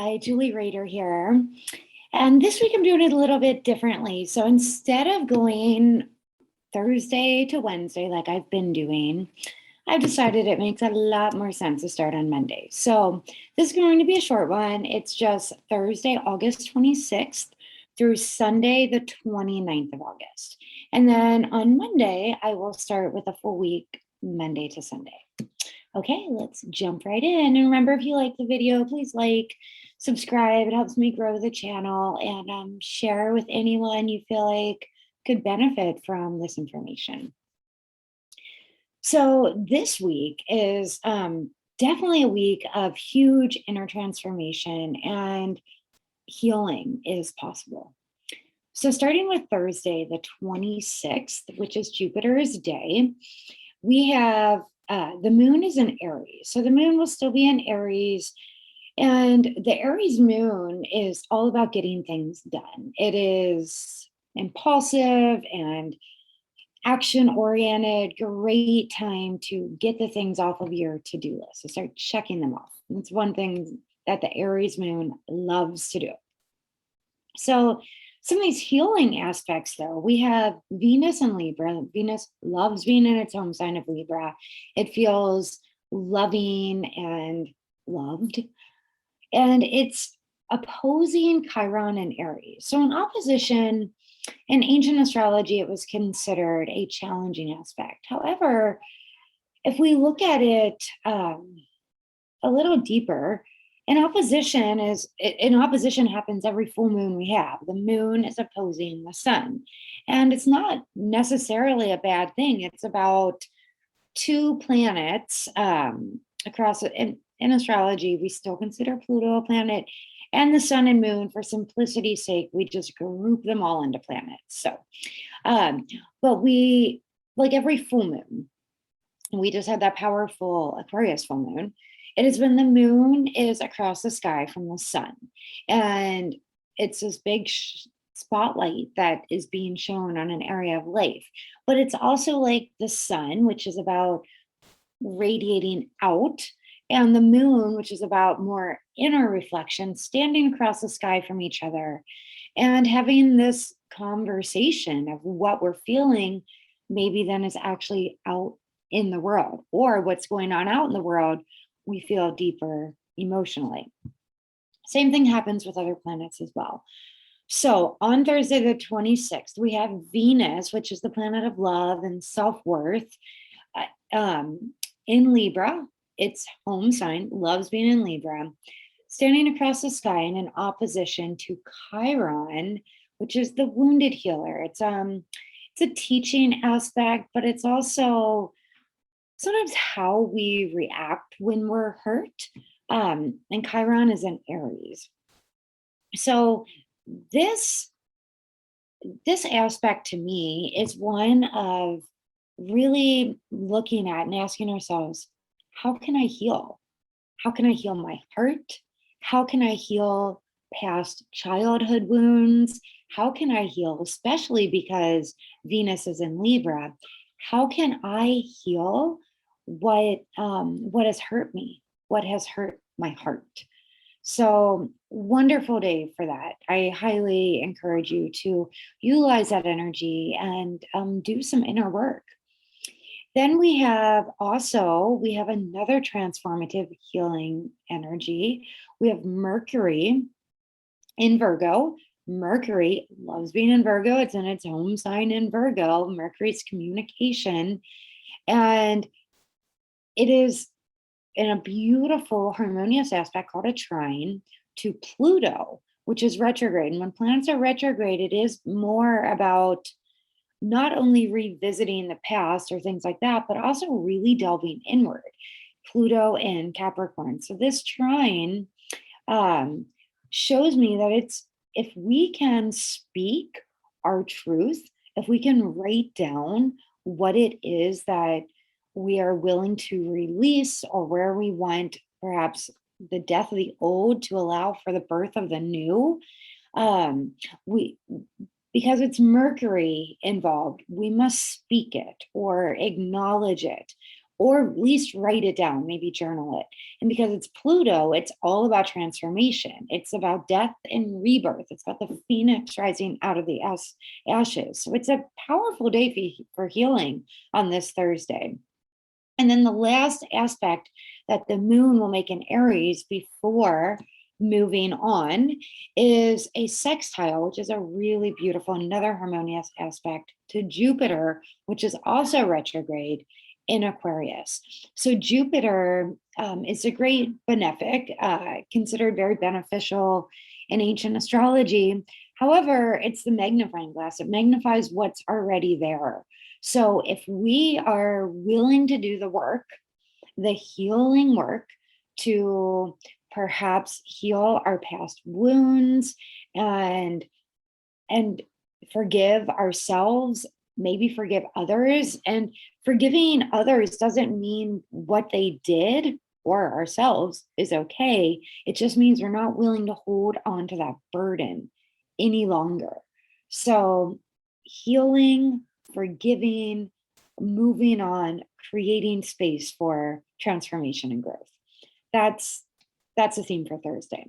Hi, Julie Rader here. And this week I'm doing it a little bit differently. So instead of going Thursday to Wednesday like I've been doing, I've decided it makes a lot more sense to start on Monday. So this is going to be a short one. It's just Thursday, August 26th through Sunday, the 29th of August. And then on Monday, I will start with a full week, Monday to Sunday. Okay, let's jump right in. And remember, if you like the video, please like, subscribe. It helps me grow the channel, and share with anyone you feel like could benefit from this information. So this week is definitely a week of huge inner transformation, and healing is possible. So starting with Thursday, the 26th, which is Jupiter's day, we have the moon is in Aries. So the moon will still be in Aries. And the Aries moon is all about getting things done. It is impulsive and action oriented, great time to get the things off of your to-do list. So start checking them off. It's one thing that the Aries moon loves to do. So some of these healing aspects, though, we have Venus and Libra. Venus loves being in its home sign of Libra. It feels loving and loved. And it's opposing Chiron and Aries. So in opposition, in ancient astrology, it was considered a challenging aspect. However, if we look at it a little deeper, an opposition happens every full moon we have. The moon is opposing the sun. And it's not necessarily a bad thing. It's about two planets across in astrology. We still consider Pluto a planet, and the sun and moon, for simplicity's sake, we just group them all into planets. So, but we, like every full moon, we just had that powerful Aquarius full moon. It is when the moon is across the sky from the sun. And it's this big spotlight that is being shown on an area of life. But it's also like the sun, which is about radiating out, and the moon, which is about more inner reflection, standing across the sky from each other and having this conversation of what we're feeling, maybe then is actually out in the world, or what's going on out in the world, we feel deeper emotionally. Same thing happens with other planets as well. So on Thursday, the 26th, we have Venus, which is the planet of love and self-worth, in Libra. Its home sign, loves being in Libra, standing across the sky in an opposition to Chiron, which is the wounded healer. It's a teaching aspect, but it's also sometimes how we react when we're hurt. And Chiron is in Aries. So this aspect to me is one of really looking at and asking ourselves, how can I heal? How can I heal my heart? How can I heal past childhood wounds? How can I heal, especially because Venus is in Libra? How can I heal what has hurt me? What has hurt my heart? So wonderful day for that. I highly encourage you to utilize that energy and do some inner work. Then we have another transformative healing energy. We have Mercury in Virgo. Mercury loves being in Virgo. It's in its home sign in Virgo. Mercury's communication. And it is in a beautiful, harmonious aspect called a trine to Pluto, which is retrograde. And when planets are retrograde, it is more about not only revisiting the past or things like that, but also really delving inward. Pluto in Capricorn. So this trine shows me that if we can speak our truth, if we can write down what it is that we are willing to release, or where we want perhaps the death of the old to allow for the birth of the new, because it's Mercury involved, we must speak it or acknowledge it or at least write it down, maybe journal it. And because it's Pluto, it's all about transformation. It's about death and rebirth. It's about the phoenix rising out of the ashes. So it's a powerful day for healing on this Thursday. And then the last aspect that the moon will make in Aries before moving on is a sextile, which is a really beautiful, another harmonious aspect to Jupiter, which is also retrograde in Aquarius. So Jupiter is a great benefic, considered very beneficial in ancient astrology. However, it's the magnifying glass. It magnifies what's already there. So if we are willing to do the work, the healing work, to perhaps heal our past wounds and forgive ourselves, maybe forgive others. And forgiving others doesn't mean what they did or ourselves is okay. It just means we're not willing to hold on to that burden any longer. So healing, forgiving, moving on, creating space for transformation and growth. That's a theme for Thursday.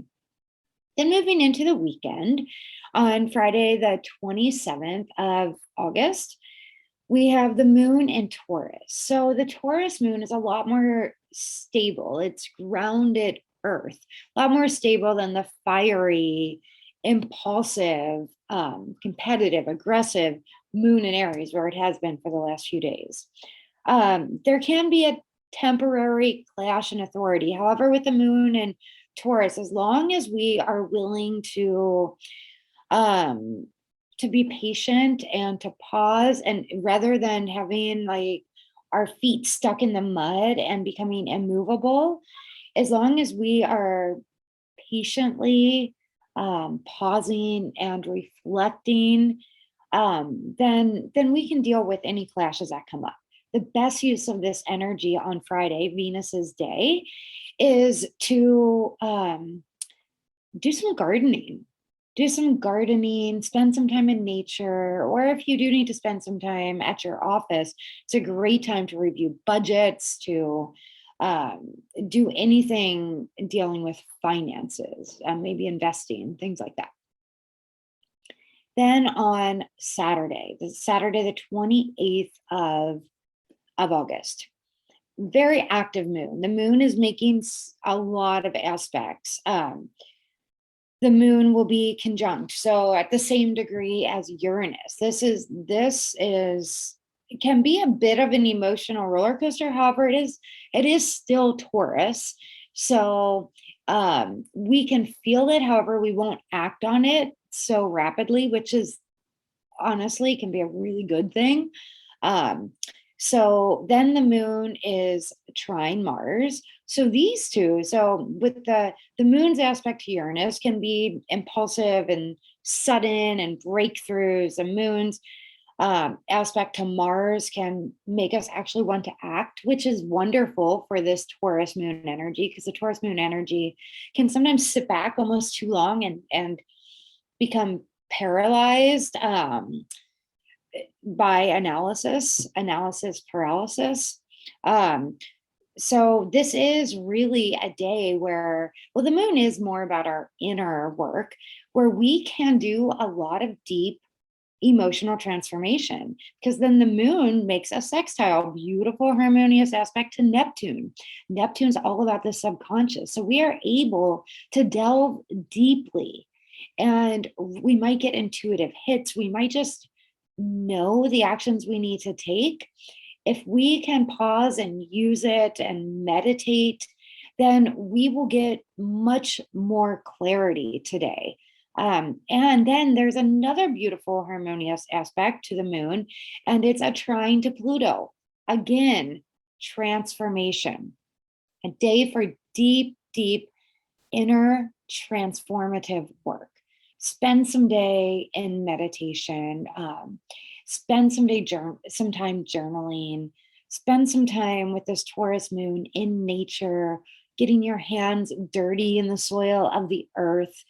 Then moving into the weekend, on Friday, the 27th of August, we have the moon in Taurus. So the Taurus moon is a lot more stable. It's grounded earth, a lot more stable than the fiery, impulsive, competitive, aggressive moon in Aries, where it has been for the last few days. There can be a temporary clash in authority. However, with the moon and Taurus, as long as we are willing to be patient and to pause, and rather than having like our feet stuck in the mud and becoming immovable, as long as we are patiently pausing and reflecting, then we can deal with any clashes that come up. The best use of this energy on Friday, Venus's day, is to do some gardening. Spend some time in nature, or if you do need to spend some time at your office, it's a great time to review budgets, to do anything dealing with finances, maybe investing, things like that. Then on Saturday, the 28th of August, very active moon. The moon is making a lot of aspects. The moon will be conjunct, so at the same degree as Uranus. This is it can be a bit of an emotional roller coaster. However, it is still Taurus, so we can feel it. However, we won't act on it so rapidly, which is honestly can be a really good thing. So then the moon is trine Mars. So these two, so with the moon's aspect to Uranus can be impulsive and sudden and breakthroughs. The moon's aspect to Mars can make us actually want to act, which is wonderful for this Taurus moon energy, because the Taurus moon energy can sometimes sit back almost too long and become paralyzed by analysis paralysis. So this is really a day where, well, the moon is more about our inner work, where we can do a lot of deep emotional transformation, because then the moon makes a sextile, beautiful harmonious aspect to Neptune. Neptune's all about the subconscious. So we are able to delve deeply, and we might get intuitive hits. We might just know the actions we need to take. If we can pause and use it and meditate, then we will get much more clarity today. And then there's another beautiful harmonious aspect to the moon, and it's a trine to Pluto. Again, transformation. A day for deep, deep inner transformative work. Spend some day in meditation, spend some time journaling, spend some time with this Taurus moon in nature, getting your hands dirty in the soil of the earth,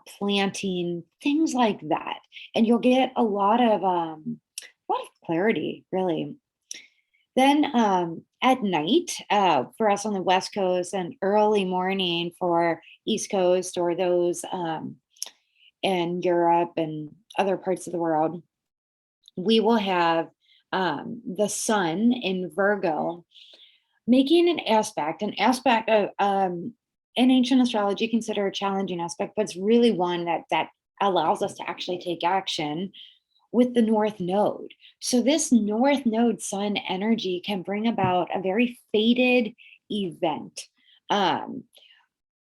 planting, things like that. And you'll get a lot of clarity, really. Then at night for us on the West Coast, and early morning for East Coast or those in Europe and other parts of the world, we will have the sun in Virgo making an aspect of in ancient astrology considered a challenging aspect, but it's really one that allows us to actually take action with the North Node. So this North Node sun energy can bring about a very fated event. Um,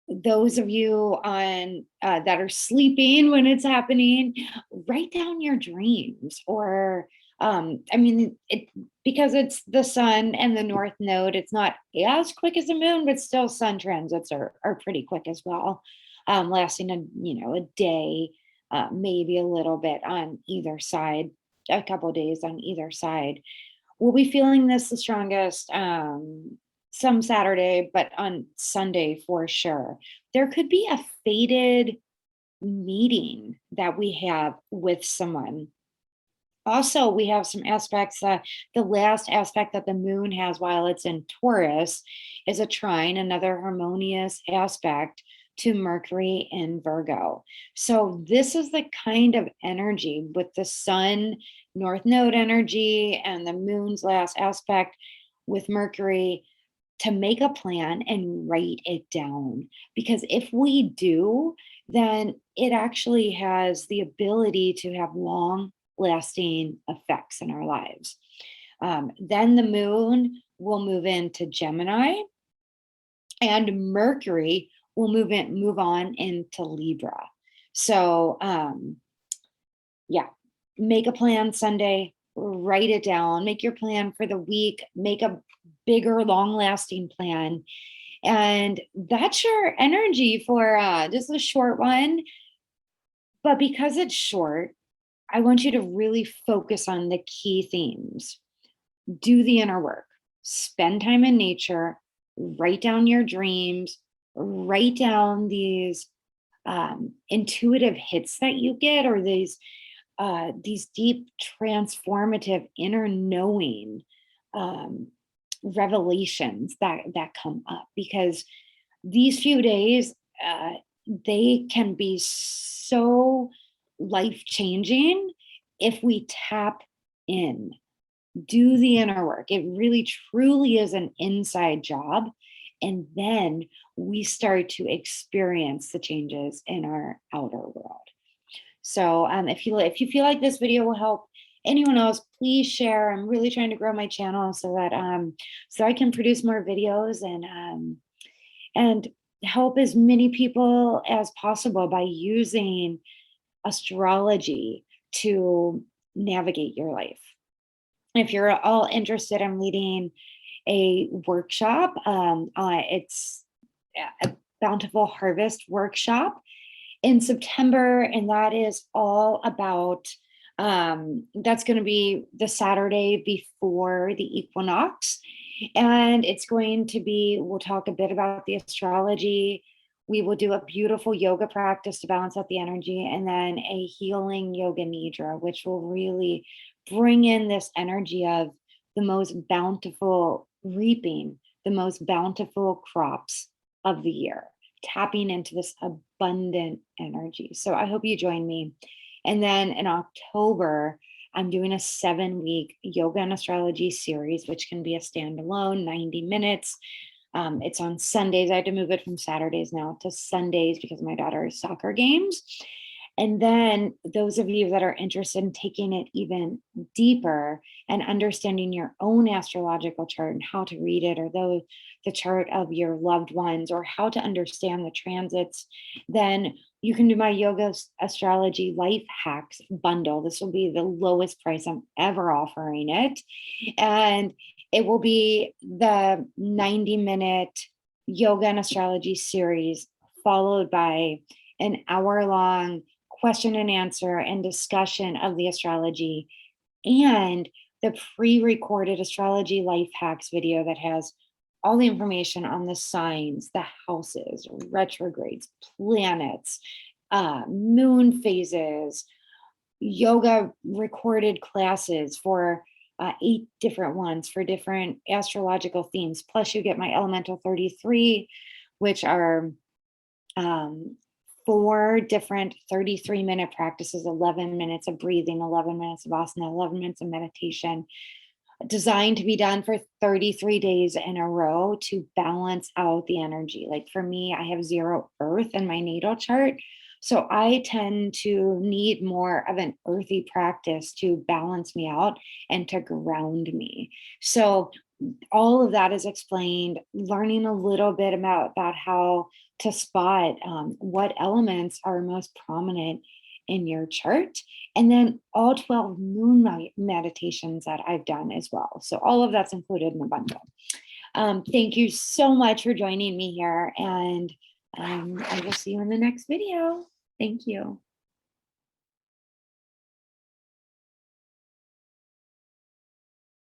those of you on that are sleeping when it's happening, write down your dreams. Or I mean, because it's the sun and the North Node, it's not as quick as the moon, but still sun transits are pretty quick as well, lasting a day, maybe a little bit on either side, a couple days on either side. We'll be feeling this the strongest some Saturday, but on Sunday for sure. There could be a fated meeting that we have with someone. Also, we have some aspects. The last aspect that the moon has while it's in Taurus is a trine, another harmonious aspect to Mercury in Virgo. So, this is the kind of energy with the sun, North Node energy, and the moon's last aspect with Mercury, to make a plan and write it down. Because if we do, then it actually has the ability to have long lasting effects in our lives. Then the moon will move into Gemini, and Mercury will move on into Libra. So yeah, make a plan Sunday, write it down, make your plan for the week, make a bigger, long lasting plan. And that's your energy for just a short one. But because it's short, I want you to really focus on the key themes. Do the inner work, spend time in nature, write down your dreams, write down these intuitive hits that you get, or these deep transformative inner knowing revelations that come up. Because these few days, they can be so life changing if we tap in, do the inner work. It really truly is an inside job. And then we start to experience the changes in our outer world. So if you feel like this video will help anyone else, please share. I'm really trying to grow my channel so that so I can produce more videos and help as many people as possible by using astrology to navigate your life. If you're all interested, I'm leading a workshop. It's a Bountiful Harvest workshop in September, and that is all about that's going to be the Saturday before the equinox. And it's going to be, we'll talk a bit about the astrology. We will do a beautiful yoga practice to balance out the energy, and then a healing yoga nidra, which will really bring in this energy of the most bountiful reaping, the most bountiful crops of the year, tapping into this abundant energy. So I hope you join me. And then in October, I'm doing a 7-week yoga and astrology series, which can be a standalone 90 minutes. It's on Sundays. I had to move it from Saturdays now to Sundays because of my daughter's soccer games. And then those of you that are interested in taking it even deeper and understanding your own astrological chart and how to read it, or the chart of your loved ones, or how to understand the transits, then you can do my yoga astrology life hacks bundle. This will be the lowest price I'm ever offering it. And it will be the 90-minute yoga and astrology series, followed by an hour-long question and answer and discussion of the astrology, and the pre-recorded astrology life hacks video that has all the information on the signs, the houses, retrogrades, planets, moon phases, yoga recorded classes for 8 different ones for different astrological themes. Plus, you get my Elemental 33, which are 4 different 33-minute practices, 11 minutes of breathing, 11 minutes of asana, 11 minutes of meditation, designed to be done for 33 days in a row to balance out the energy. Like for me, I have 0 earth in my natal chart. So I tend to need more of an earthy practice to balance me out and to ground me. So all of that is explained, learning a little bit about how to spot what elements are most prominent in your chart, and then all 12 moonlight meditations that I've done as well. So all of that's included in the bundle. Thank you so much for joining me here, and I will see you in the next video. Thank you.